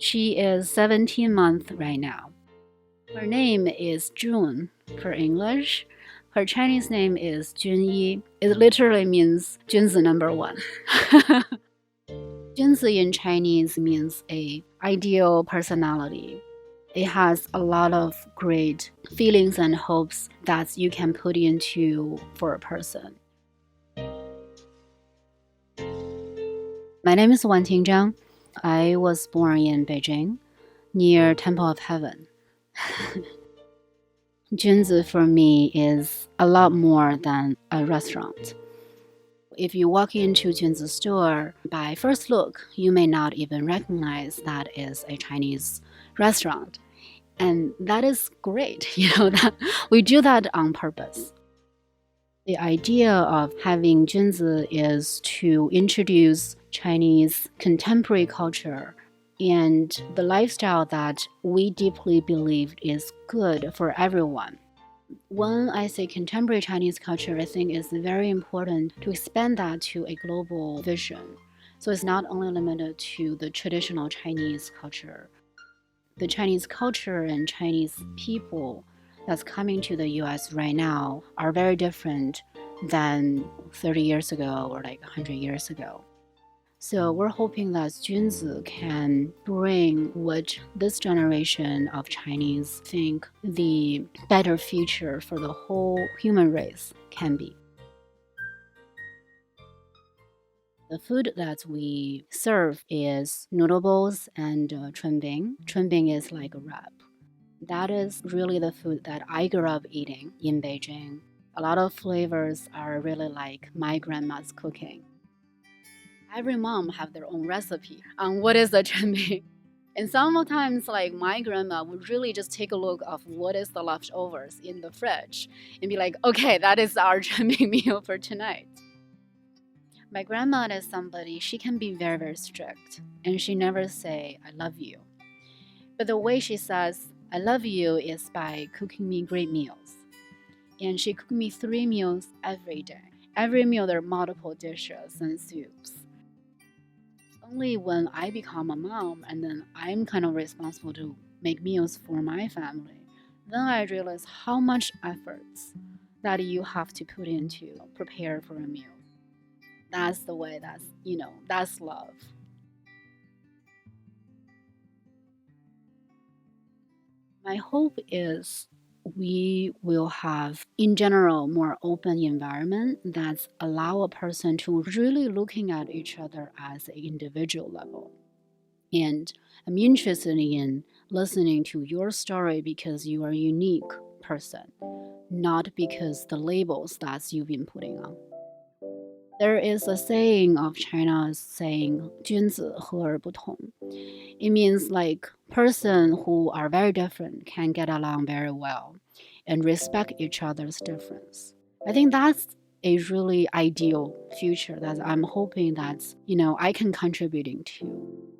She is 17 months right now. Her name is June for English. Her Chinese name is Junyi. It literally means 君子number one. 君子 in Chinese means a ideal personality. It has a lot of great feelings and hopes that you can put into for a person. My name is Wanting Zhang. I was born in Beijing, near Temple of Heaven. Junzi for me is a lot more than a restaurant. If you walk into Junzi's store, by first look, you may not even recognize that is a Chinese restaurant. And that is great, that we do that on purpose. The idea of having Junzi is to introduce Chinese contemporary culture and the lifestyle that we deeply believe is good for everyone. When I say contemporary Chinese culture, I think it's very important to expand that to a global vision. So it's not only limited to the traditional Chinese culture. The Chinese culture and Chinese people that's coming to the US right now are very different than 30 years ago or like 100 years ago. So we're hoping that Junzi can bring what this generation of Chinese think the better future for the whole human race can be. The food that we serve is noodle bowls and chunbing. Chunbing is like a wrap. That is really the food that I grew up eating in Beijing. A lot of flavors are really like my grandma's cooking. Every mom have their own recipe on what is the chunbing. And sometimes like my grandma would really just take a look of what is the leftovers in the fridge and be like, okay, that is our chunbing meal for tonight. My grandma is somebody, she can be very, very strict and she never say, I love you. But the way she says, I love you is by cooking me great meals. And she cooked me 3 meals every day. Every meal there are multiple dishes and soups. Only when I become a mom and then I'm kind of responsible to make meals for my family, then I realize how much efforts that you have to put into prepare for a meal. That's the way, that's love. My hope is we will have, in general, more open environment that allow a person to really looking at each other as an individual level. And I'm interested in listening to your story because you are a unique person, not because the labels that you've been putting on. There is a saying of China saying 君子和而不同. It means like person who are very different can get along very well and respect each other's difference. I think that's a really ideal future that I'm hoping that I can contributing to.